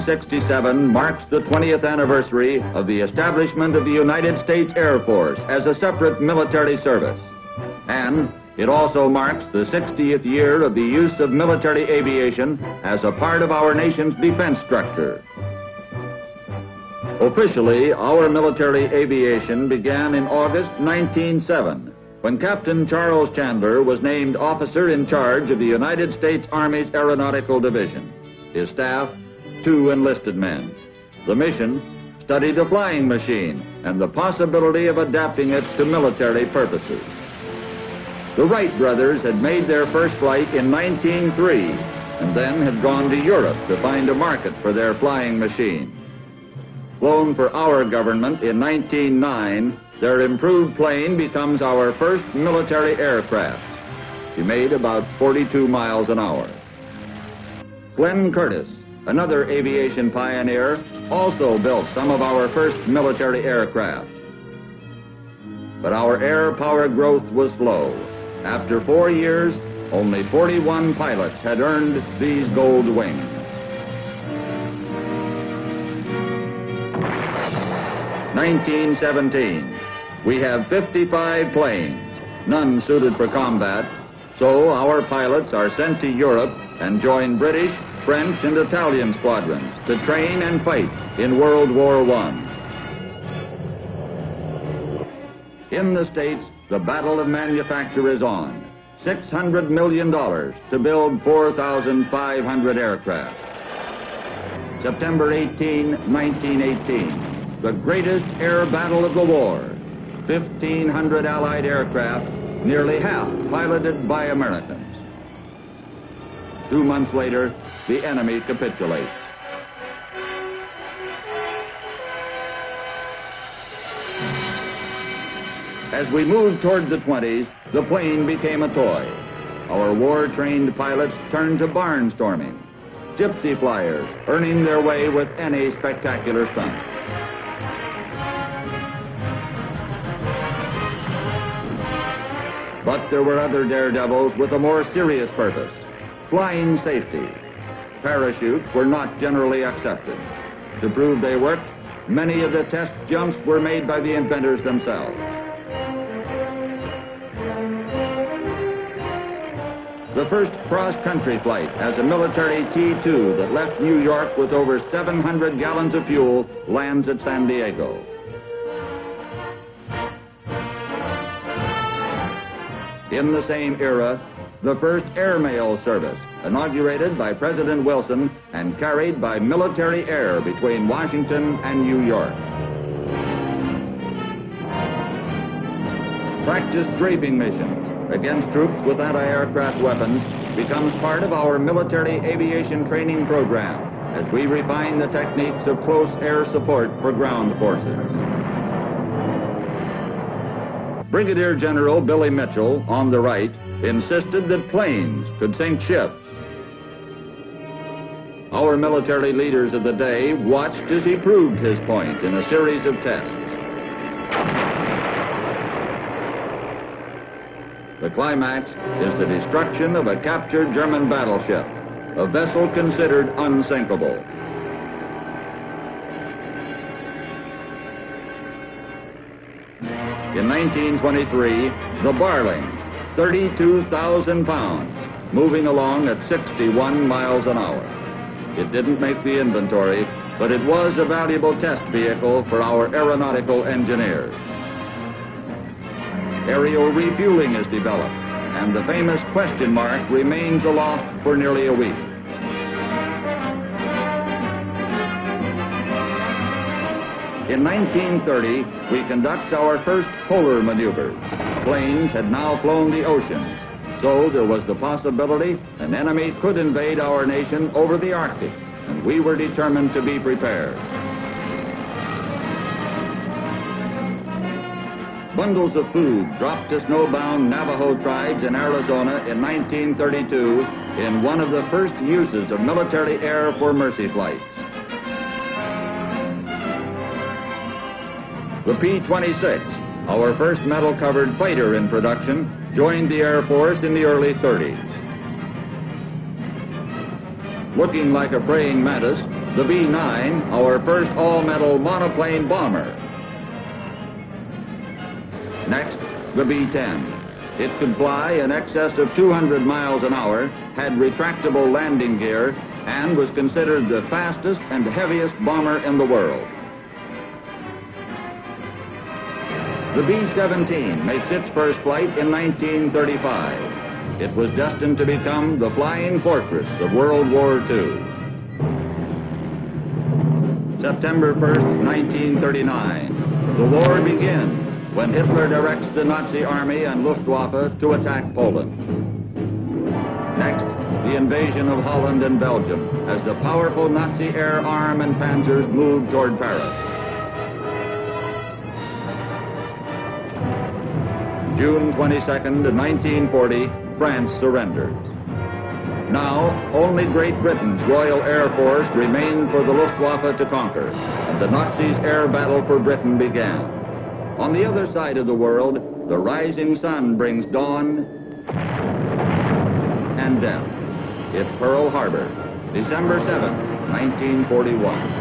1967 marks the 20th anniversary of the establishment of the United States Air Force as a separate military service. And it also marks the 60th year of the use of military aviation as a part of our nation's defense structure. Officially, our military aviation began in August 1907, when Captain Charles Chandler was named officer in charge of the United States Army's Aeronautical Division. His staff, 2 enlisted men. The mission, study the flying machine and the possibility of adapting it to military purposes. The Wright brothers had made their first flight in 1903 and then had gone to Europe to find a market for their flying machine. Flown for our government in 1909, their improved plane becomes our first military aircraft. She made about 42 miles an hour. Glenn Curtiss, another aviation pioneer, also built some of our first military aircraft. But our air power growth was slow. After 4 years, only 41 pilots had earned these gold wings. 1917. We have 55 planes, none suited for combat, so our pilots are sent to Europe and join British, French, and Italian squadrons to train and fight in World War I. In the States, the battle of manufacture is on. $600 million to build 4,500 aircraft. September 18, 1918. The greatest air battle of the war. 1,500 Allied aircraft, nearly half piloted by Americans. 2 months later, the enemy capitulates. As we moved toward the 20s, the plane became a toy. Our war-trained pilots turned to barnstorming. Gypsy flyers, earning their way with any spectacular stunt. But there were other daredevils with a more serious purpose, flying safety. Parachutes were not generally accepted. To prove they worked, many of the test jumps were made by the inventors themselves. The first cross-country flight as a military T-2 that left New York with over 700 gallons of fuel lands at San Diego. In the same era, the first airmail service, inaugurated by President Wilson and carried by military air between Washington and New York. Practice draping missions against troops with anti-aircraft weapons becomes part of our military aviation training program as we refine the techniques of close air support for ground forces. Brigadier General Billy Mitchell, on the right, insisted that planes could sink ships. Our military leaders of the day watched as he proved his point in a series of tests. The climax is the destruction of a captured German battleship, a vessel considered unsinkable. In 1923, the Barling, 32,000 pounds, moving along at 61 miles an hour. It didn't make the inventory, but it was a valuable test vehicle for our aeronautical engineers. Aerial refueling is developed, and the famous question mark remains aloft for nearly a week. In 1930, we conduct our first polar maneuvers. Planes had now flown the ocean, so there was the possibility an enemy could invade our nation over the Arctic, and we were determined to be prepared. Bundles of food dropped to snowbound Navajo tribes in Arizona in 1932 in one of the first uses of military air for mercy flights. The P-26, our first metal-covered fighter in production, joined the Air Force in the early 30s. Looking like a praying mantis, the B-9, our first all-metal monoplane bomber. Next, the B-10. It could fly in excess of 200 miles an hour, had retractable landing gear, and was considered the fastest and heaviest bomber in the world. The B-17 makes its first flight in 1935. It was destined to become the flying fortress of World War II. September 1st, 1939. The war begins when Hitler directs the Nazi Army and Luftwaffe to attack Poland. Next, the invasion of Holland and Belgium as the powerful Nazi air arm and panzers moved toward Paris. June 22nd, 1940, France surrenders. Now, only Great Britain's Royal Air Force remained for the Luftwaffe to conquer, and the Nazis' air battle for Britain began. On the other side of the world, the rising sun brings dawn and death. It's Pearl Harbor, December 7, 1941.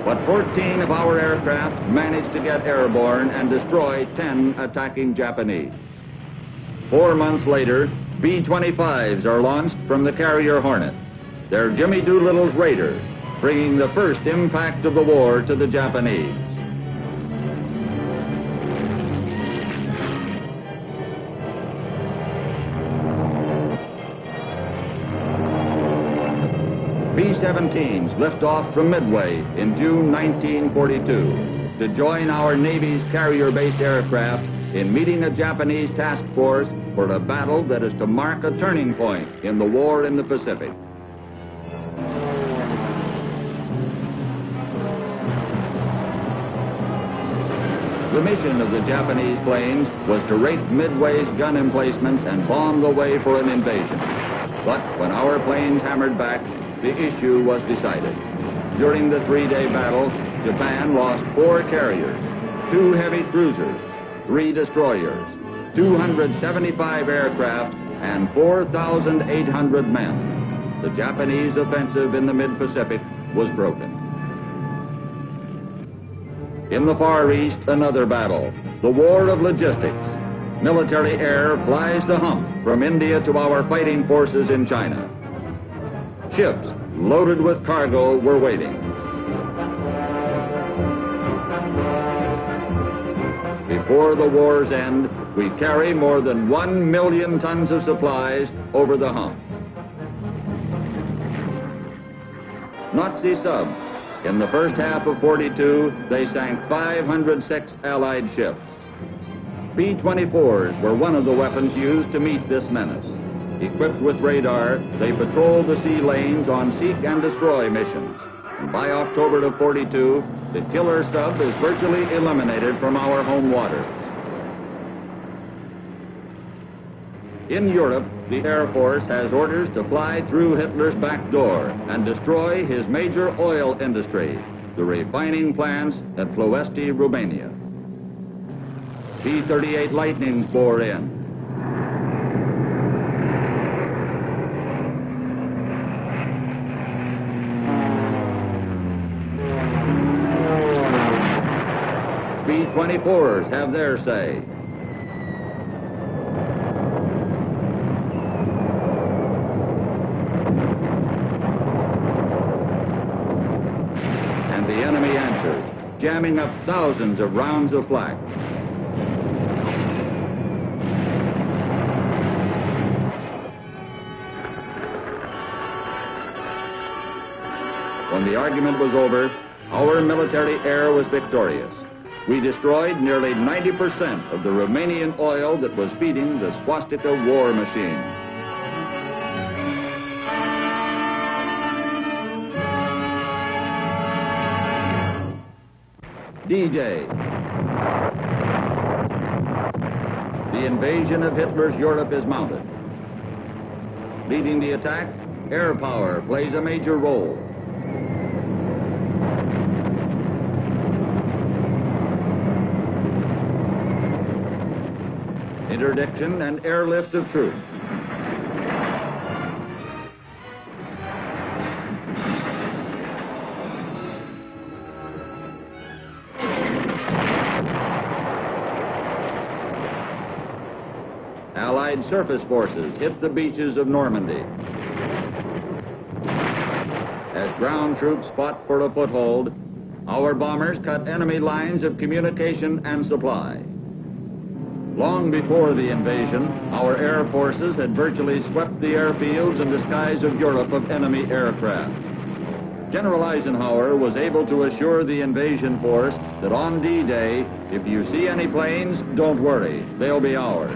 But 14 of our aircraft managed to get airborne and destroy 10 attacking Japanese. 4 months later, B-25s are launched from the carrier Hornet. They're Jimmy Doolittle's Raiders, bringing the first impact of the war to the Japanese. B-17s lift off from Midway in June 1942 to join our Navy's carrier-based aircraft in meeting a Japanese task force for a battle that is to mark a turning point in the war in the Pacific. The mission of the Japanese planes was to rape Midway's gun emplacements and bomb the way for an invasion. But when our planes hammered back, the issue was decided. During the 3-day battle, Japan lost 4 carriers, 2 heavy cruisers, 3 destroyers, 275 aircraft, and 4,800 men. The Japanese offensive in the mid-Pacific was broken. In the Far East, another battle, the War of Logistics. Military air flies the hump from India to our fighting forces in China. Ships loaded with cargo were waiting. Before the war's end, we carry more than 1 million tons of supplies over the hump. Nazi subs. In the first half of 42, they sank 506 Allied ships. B-24s were one of the weapons used to meet this menace. Equipped with radar, they patrolled the sea lanes on seek and destroy missions. And by October of 42, the killer sub is virtually eliminated from our home waters. In Europe, the Air Force has orders to fly through Hitler's back door and destroy his major oil industry, the refining plants at Ploiești, Romania. B-38 Lightnings bore in. B-24s have their say. And the enemy answers, jamming up thousands of rounds of flak. When the argument was over, our military air was victorious. We destroyed nearly 90% of the Romanian oil that was feeding the swastika war machine. D-Day. The invasion of Hitler's Europe is mounted. Leading the attack, air power plays a major role. Interdiction and airlift of troops. Allied surface forces hit the beaches of Normandy. As ground troops fought for a foothold, our bombers cut enemy lines of communication and supply. Long before the invasion, our air forces had virtually swept the airfields and the skies of Europe of enemy aircraft. General Eisenhower was able to assure the invasion force that on D-Day, if you see any planes, don't worry, they'll be ours.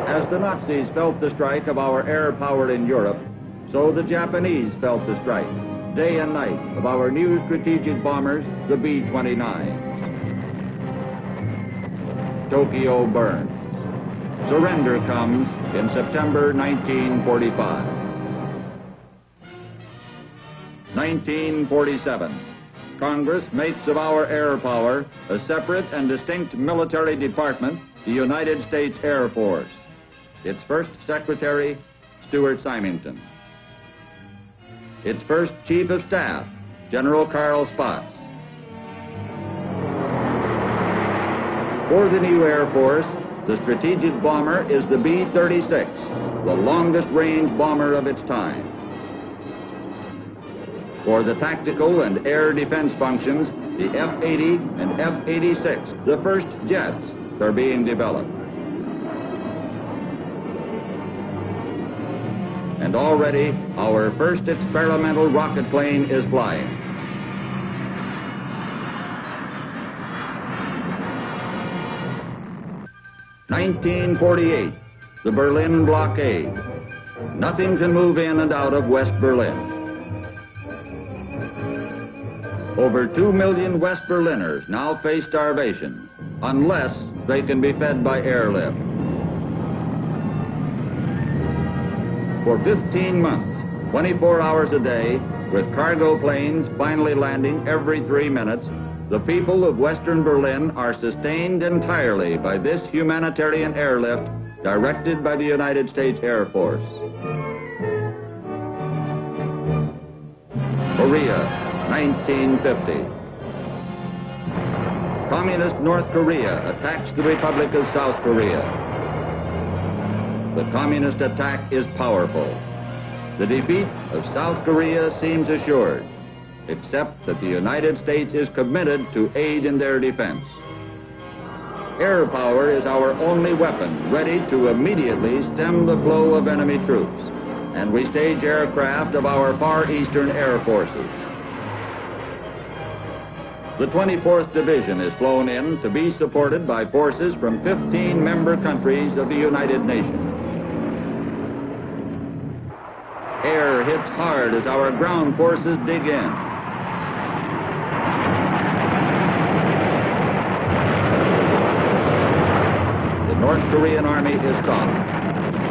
As the Nazis felt the strike of our air power in Europe, so the Japanese felt the strike, day and night, of our new strategic bombers, the B-29. Tokyo burns. Surrender comes in September 1945. 1947. Congress makes of our air power a separate and distinct military department, the United States Air Force. Its first Secretary, Stuart Symington. Its first Chief of Staff, General Carl Spaatz. For the new Air Force, the strategic bomber is the B-36, the longest range bomber of its time. For the tactical and air defense functions, the F-80 and F-86, the first jets, are being developed. And already, our first experimental rocket plane is flying. (1948), the Berlin blockade. Nothing can move in and out of West Berlin. Over 2 million West Berliners now face starvation, unless they can be fed by airlift. For 15 months, 24 hours a day, with cargo planes finally landing every 3 minutes, the people of Western Berlin are sustained entirely by this humanitarian airlift directed by the United States Air Force. Korea, 1950. Communist North Korea attacks the Republic of South Korea. The communist attack is powerful. The defeat of South Korea seems assured, except that the United States is committed to aid in their defense. Air power is our only weapon ready to immediately stem the flow of enemy troops, and we stage aircraft of our Far Eastern Air Forces. The 24th Division is flown in to be supported by forces from 15 member countries of the United Nations. Air hits hard as our ground forces dig in. The North Korean army is stopped.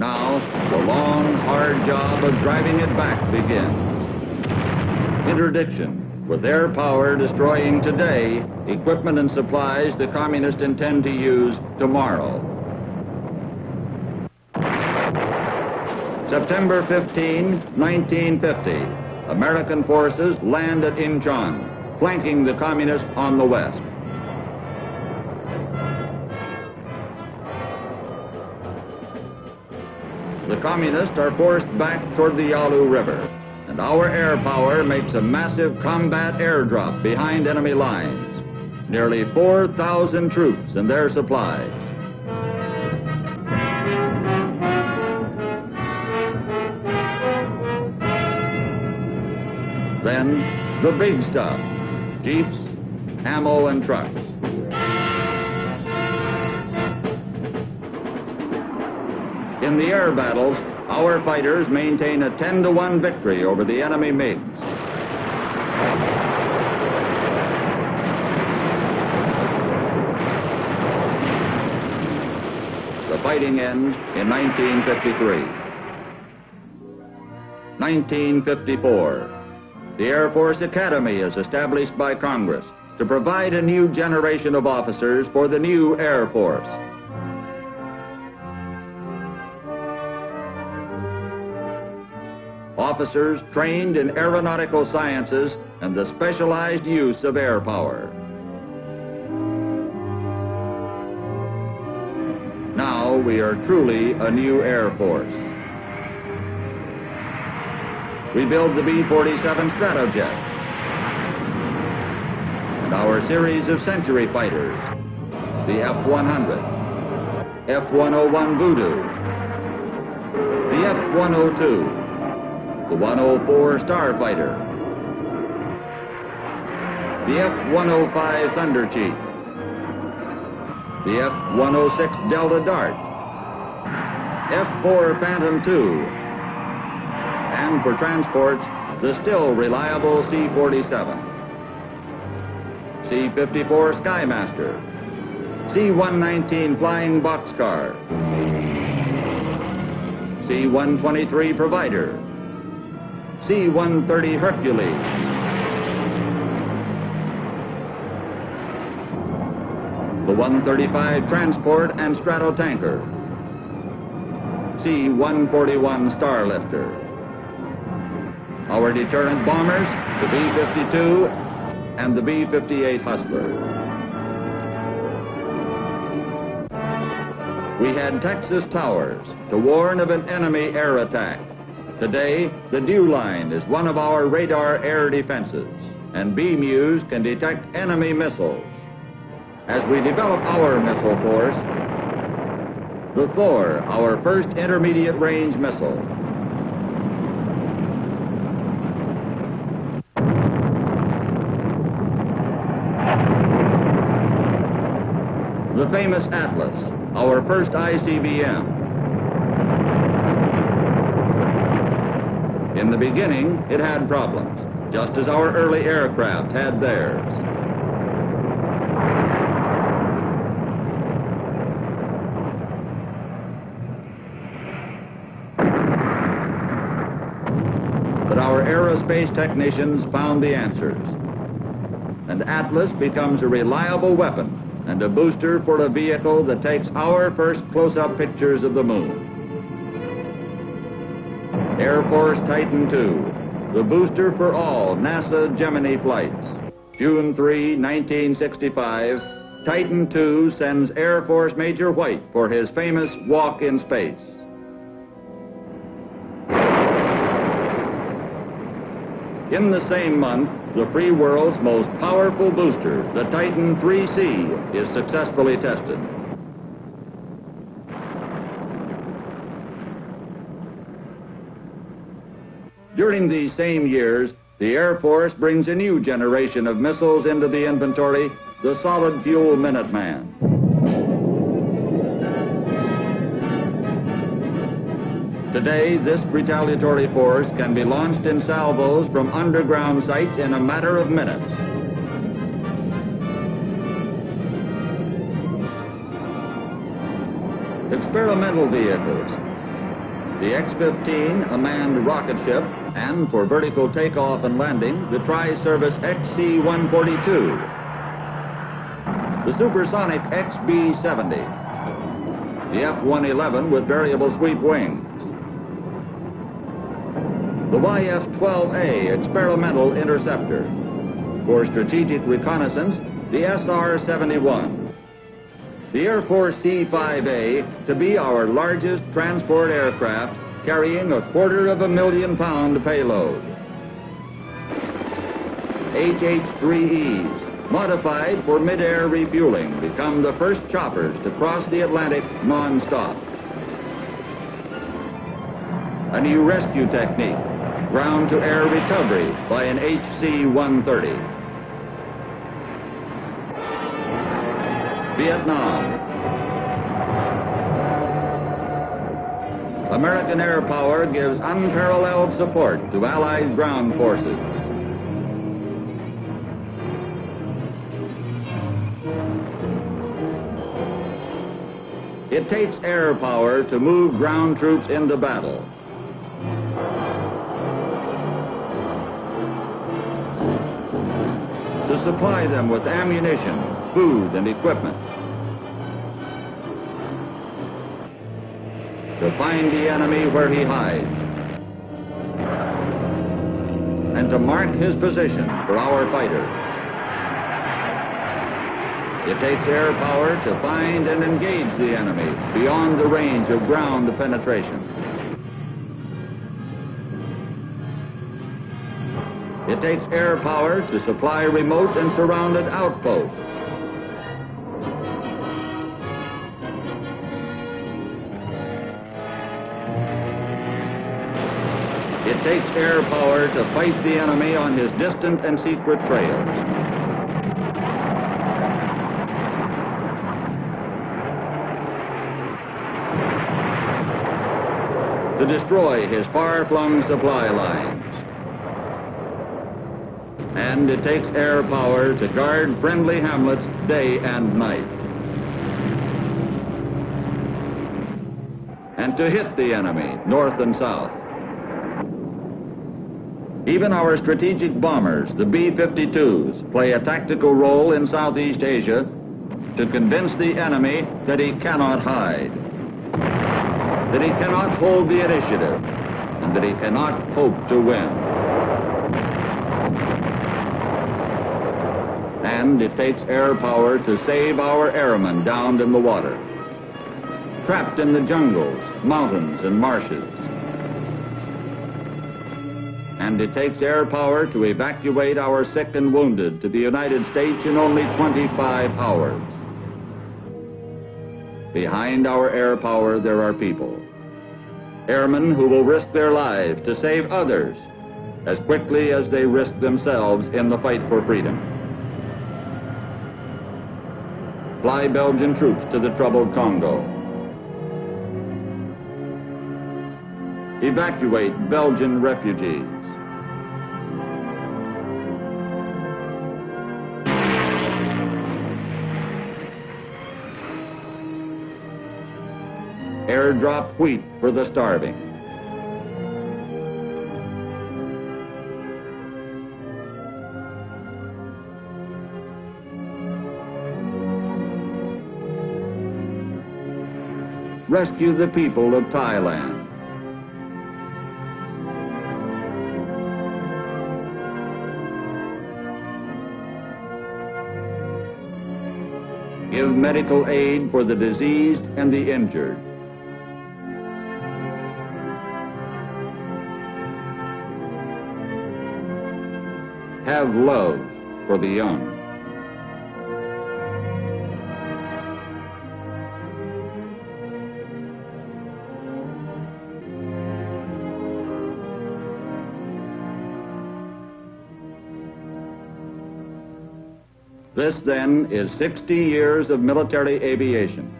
Now, the long, hard job of driving it back begins. Interdiction, with air power destroying today equipment and supplies the communists intend to use tomorrow. September 15, 1950, American forces land at Incheon, flanking the communists on the west. The communists are forced back toward the Yalu River, and our air power makes a massive combat airdrop behind enemy lines. Nearly 4,000 troops and their supplies. Then, the big stuff, jeeps, ammo, and trucks. In the air battles, our fighters maintain a 10-to-1 victory over the enemy MiGs. fighting ends in 1953. 1954. The Air Force Academy is established by Congress to provide a new generation of officers for the new Air Force. Officers trained in aeronautical sciences and the specialized use of air power. Now we are truly a new Air Force. We build the B-47 Stratojet and our series of Century fighters, the F-100, F-101 Voodoo, the F-102, the 104 Starfighter, the F-105 Thunder Chief, the F-106 Delta Dart, F-4 Phantom II, and for transports, the still reliable C-47, C-54 Skymaster, C-119 Flying Boxcar, C-123 Provider, C-130 Hercules, the 135 Transport and Stratotanker, C-141 Starlifter, our deterrent bombers, the B-52 and the B-58 Hustler. We had Texas Towers to warn of an enemy air attack. Today, the Dew Line is one of our radar air defenses, and B-Muse can detect enemy missiles. As we develop our missile force, the Thor, our first intermediate range missile. The famous Atlas, our first ICBM. In the beginning, it had problems, just as our early aircraft had theirs. But our aerospace technicians found the answers, and Atlas becomes a reliable weapon and a booster for a vehicle that takes our first close-up pictures of the moon. Air Force Titan II, the booster for all NASA Gemini flights. June 3, 1965, Titan II sends Air Force Major White for his famous walk in space. In the same month, the free world's most powerful booster, the Titan IIIC, is successfully tested. During these same years, the Air Force brings a new generation of missiles into the inventory, the solid fuel Minuteman. Today, this retaliatory force can be launched in salvos from underground sites in a matter of minutes. Experimental vehicles. The X-15, a manned rocket ship, and for vertical takeoff and landing, the tri-service XC-142. The supersonic XB-70. The F-111 with variable sweep wings. The YF-12A experimental interceptor. For strategic reconnaissance, the SR-71. The Air Force C-5A to be our largest transport aircraft, carrying 250,000-pound payload. HH-3Es, modified for mid-air refueling, become the first choppers to cross the Atlantic non-stop. A new rescue technique, ground-to-air recovery by an HC-130. Vietnam. American air power gives unparalleled support to Allied ground forces. It takes air power to move ground troops into battle. To supply them with ammunition, food, and equipment. To find the enemy where he hides. And to mark his position for our fighters. It takes air power to find and engage the enemy beyond the range of ground penetration. It takes air power to supply remote and surrounded outposts. It takes air power to fight the enemy on his distant and secret trails. To destroy his far-flung supply lines. And it takes air power to guard friendly hamlets day and night. And to hit the enemy north and south. Even our strategic bombers, the B-52s, play a tactical role in Southeast Asia to convince the enemy that he cannot hide, that he cannot hold the initiative, and that he cannot hope to win. And it takes air power to save our airmen downed in the water, trapped in the jungles, mountains, and marshes. And it takes air power to evacuate our sick and wounded to the United States in only 25 hours. Behind our air power, there are people. Airmen who will risk their lives to save others as quickly as they risk themselves in the fight for freedom. Fly Belgian troops to the troubled Congo. Evacuate Belgian refugees. Airdrop wheat for the starving. Rescue the people of Thailand. Give medical aid for the diseased and the injured. Have love for the young. This, then, is 60 years of military aviation.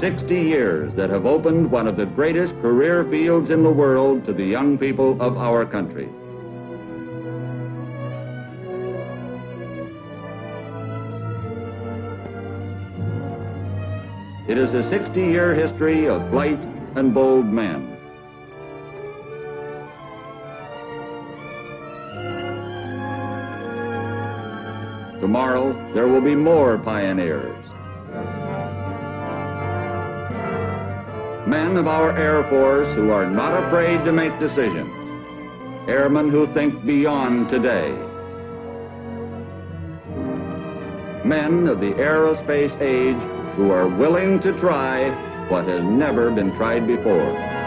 60 years that have opened one of the greatest career fields in the world to the young people of our country. It is a 60-year history of bright and bold men. Tomorrow, there will be more pioneers. Men of our Air Force who are not afraid to make decisions. Airmen who think beyond today. Men of the aerospace age who are willing to try what has never been tried before.